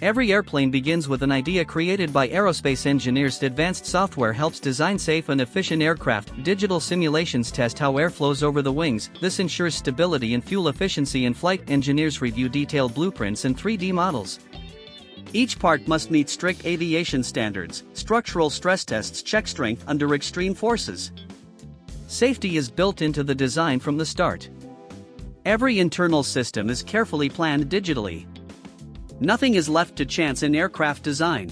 Every airplane begins with an idea created by aerospace engineers. Advanced software helps design safe and efficient aircraft. Digital simulations test how air flows over the wings. This ensures stability and fuel efficiency in flight. Engineers review detailed blueprints and 3D models. Each part must meet strict aviation standards. Structural stress tests check strength under extreme forces. Safety is built into the design from the start. Every internal system is carefully planned digitally. Nothing is left to chance in aircraft design.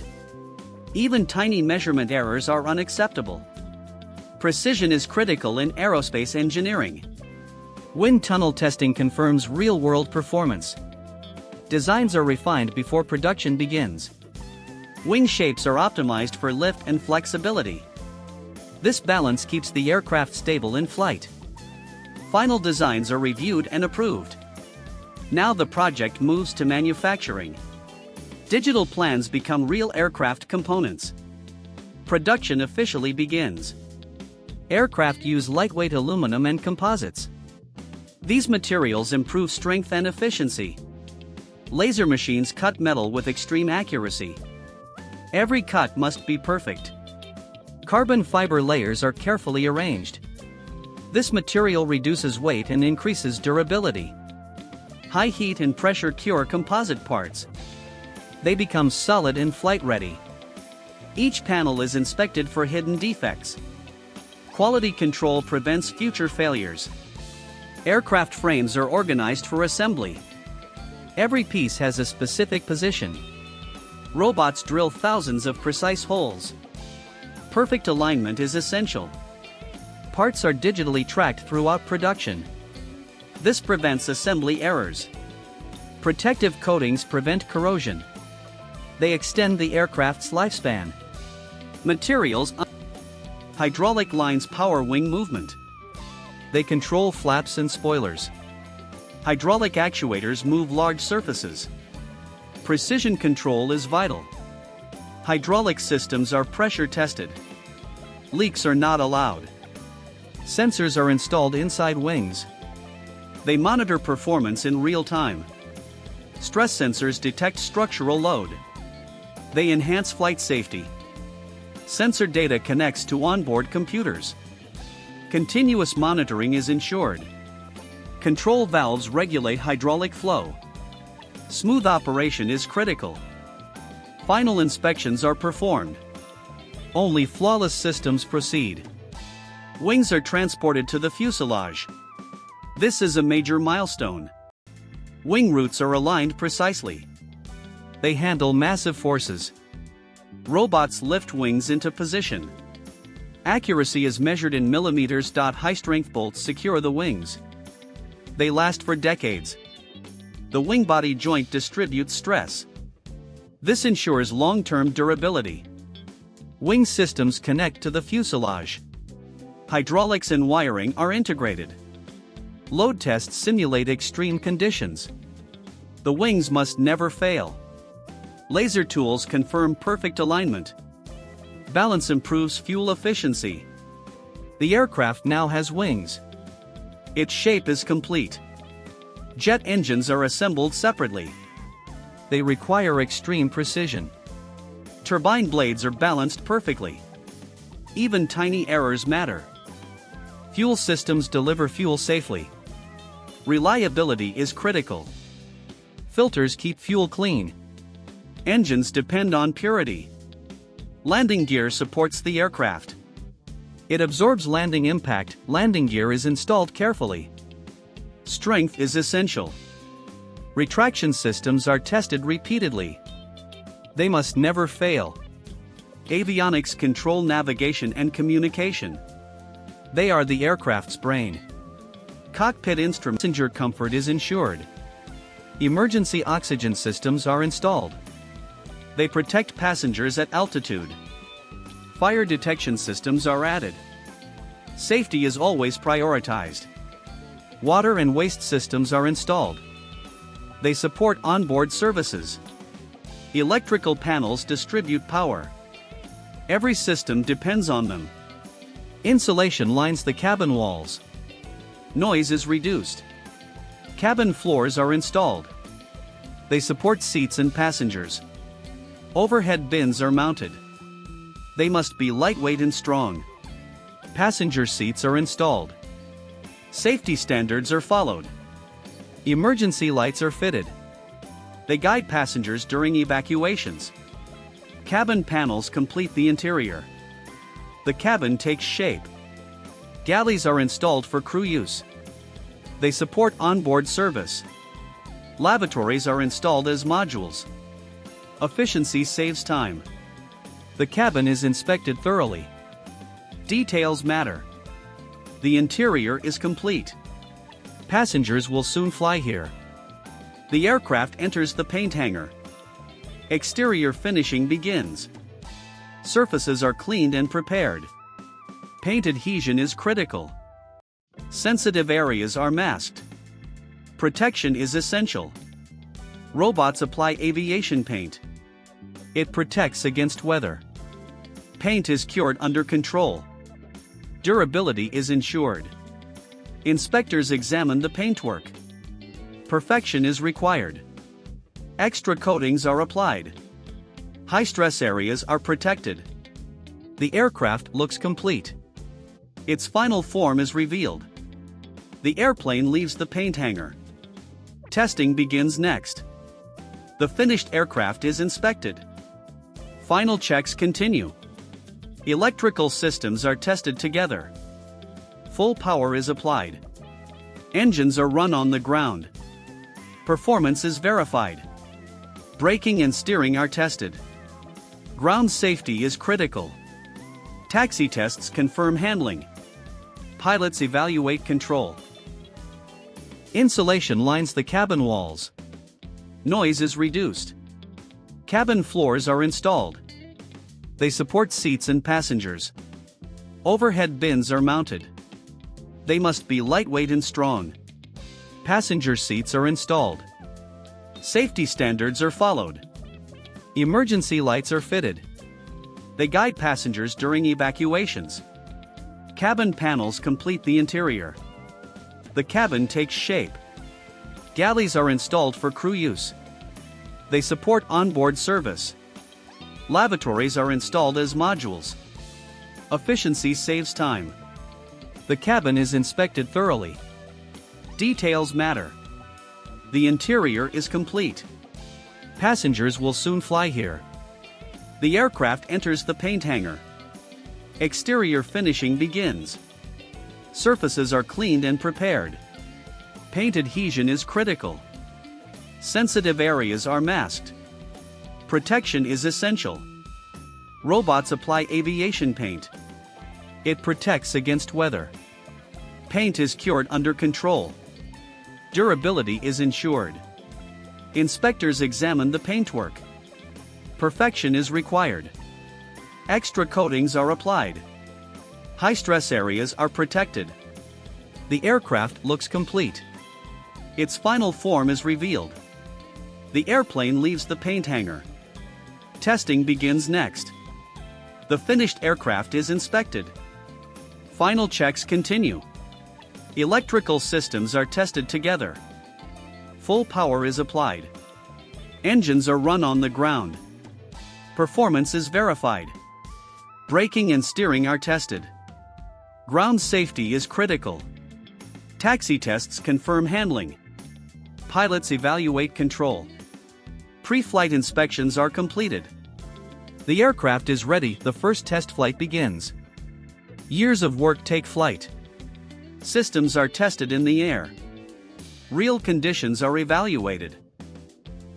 Even tiny measurement errors are unacceptable. Precision is critical in aerospace engineering. Wind tunnel testing confirms real-world performance. Designs are refined before production begins. Wing shapes are optimized for lift and flexibility. This balance keeps the aircraft stable in flight. Final designs are reviewed and approved. Now the project moves to manufacturing. Digital plans become real aircraft components. Production officially begins. Aircraft use lightweight aluminum and composites. These materials improve strength and efficiency. Laser machines cut metal with extreme accuracy. Every cut must be perfect. Carbon fiber layers are carefully arranged. This material reduces weight and increases durability. High heat and pressure cure composite parts. They become solid and flight-ready. Each panel is inspected for hidden defects. Quality control prevents future failures. Aircraft frames are organized for assembly. Every piece has a specific position. Robots drill thousands of precise holes. Perfect alignment is essential. Parts are digitally tracked throughout production. This prevents assembly errors. Protective coatings prevent corrosion. They extend the aircraft's lifespan. Materials. Hydraulic lines power wing movement. They control flaps and spoilers. Hydraulic actuators move large surfaces. Precision control is vital. Hydraulic systems are pressure tested. Leaks are not allowed. Sensors are installed inside wings. They monitor performance in real time. Stress sensors detect structural load. They enhance flight safety. Sensor data connects to onboard computers. Continuous monitoring is ensured. Control valves regulate hydraulic flow. Smooth operation is critical. Final inspections are performed. Only flawless systems proceed. Wings are transported to the fuselage. This is a major milestone. Wing roots are aligned precisely. They handle massive forces. Robots lift wings into position. Accuracy is measured in millimeters. High-strength bolts secure the wings. They last for decades. The wing body joint distributes stress. This ensures long-term durability. Wing systems connect to the fuselage. Hydraulics and wiring are integrated. Load tests simulate extreme conditions. The wings must never fail. Laser tools confirm perfect alignment. Balance improves fuel efficiency. The aircraft now has wings. Its shape is complete. Jet engines are assembled separately. They require extreme precision. Turbine blades are balanced perfectly. Even tiny errors matter. Fuel systems deliver fuel safely. Reliability is critical. Filters keep fuel clean. Engines depend on purity. Landing gear supports the aircraft. It absorbs landing impact. Landing gear is installed carefully. Strength is essential. Retraction systems are tested repeatedly. They must never fail. Avionics control navigation and communication. They are the aircraft's brain. Cockpit instrument passenger comfort is ensured. Emergency oxygen systems are installed. They protect passengers at altitude. Fire detection systems are added. Safety is always prioritized. Water and waste systems are installed. They support onboard services. Electrical panels distribute power. Every system depends on them. Insulation lines the cabin walls. Noise is reduced. Cabin floors are installed. They support seats and passengers. Overhead bins are mounted. They must be lightweight and strong. Passenger seats are installed. Safety standards are followed. Emergency lights are fitted. They guide passengers during evacuations. Cabin panels complete the interior. The cabin takes shape. Galleys are installed for crew use. They support onboard service. Lavatories are installed as modules. Efficiency saves time. The cabin is inspected thoroughly. Details matter. The interior is complete. Passengers will soon fly here. The aircraft enters the paint hangar. Exterior finishing begins. Surfaces are cleaned and prepared. Paint adhesion is critical. Sensitive areas are masked. Protection is essential. Robots apply aviation paint. It protects against weather. Paint is cured under control. Durability is ensured. Inspectors examine the paintwork. Perfection is required. Extra coatings are applied. High-stress areas are protected. The aircraft looks complete. Its final form is revealed. The airplane leaves the paint hangar. Testing begins next. The finished aircraft is inspected. Final checks continue. Electrical systems are tested together. Full power is applied. Engines are run on the ground. Performance is verified. Braking and steering are tested. Ground safety is critical. Taxi tests confirm handling. Pilots evaluate control. Insulation lines the cabin walls. Noise is reduced. Cabin floors are installed. They support seats and passengers. Overhead bins are mounted. They must be lightweight and strong. Passenger seats are installed. Safety standards are followed. Emergency lights are fitted. They guide passengers during evacuations. Cabin panels complete the interior. The cabin takes shape. Galleys are installed for crew use. They support onboard service. Lavatories are installed as modules. Efficiency saves time. The cabin is inspected thoroughly. Details matter. The interior is complete. Passengers will soon fly here. The aircraft enters the paint hangar. Exterior finishing begins. Surfaces are cleaned and prepared. Paint adhesion is critical. Sensitive areas are masked. Protection is essential. Robots apply aviation paint. It protects against weather. Paint is cured under control. Durability is ensured. Inspectors examine the paintwork. Perfection is required. Extra coatings are applied. High-stress areas are protected. The aircraft looks complete. Its final form is revealed. The airplane leaves the paint hangar. Testing begins next. The finished aircraft is inspected. Final checks continue. Electrical systems are tested together. Full power is applied. Engines are run on the ground. Performance is verified. Braking and steering are tested. Ground safety is critical. Taxi tests confirm handling. Pilots evaluate control. Pre-flight inspections are completed. The aircraft is ready, the first test flight begins. Years of work take flight. Systems are tested in the air. Real conditions are evaluated.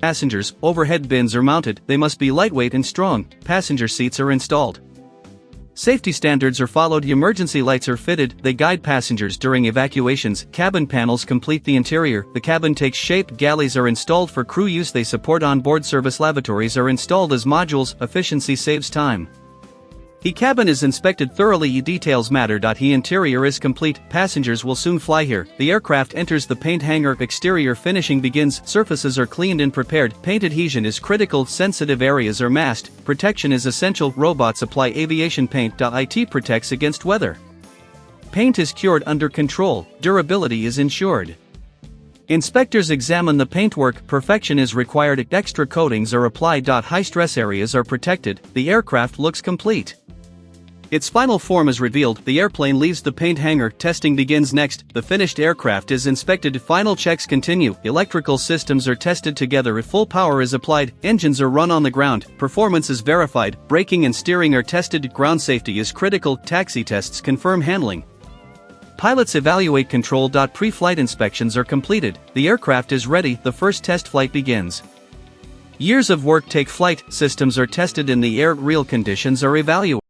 Passengers, overhead bins are mounted, they must be lightweight and strong, passenger seats are installed. Safety standards are followed, emergency lights are fitted, they guide passengers during evacuations, cabin panels complete the interior, the cabin takes shape, galleys are installed for crew use, they support onboard service, lavatories are installed as modules, efficiency saves time. The cabin is inspected thoroughly, details matter. The interior is complete, passengers will soon fly here, the aircraft enters the paint hangar, exterior finishing begins, surfaces are cleaned and prepared, paint adhesion is critical, sensitive areas are masked, protection is essential, robots apply aviation paint. It protects against weather. Paint is cured under control, durability is ensured. Inspectors examine the paintwork, perfection is required, extra coatings are applied. High stress areas are protected, the aircraft looks complete. Its final form is revealed, the airplane leaves the paint hangar, testing begins next, the finished aircraft is inspected, final checks continue, electrical systems are tested together if full power is applied, engines are run on the ground, performance is verified, braking and steering are tested, ground safety is critical, taxi tests confirm handling. Pilots evaluate control. Pre-flight inspections are completed, the aircraft is ready, the first test flight begins. Years of work take flight, systems are tested in the air, real conditions are evaluated.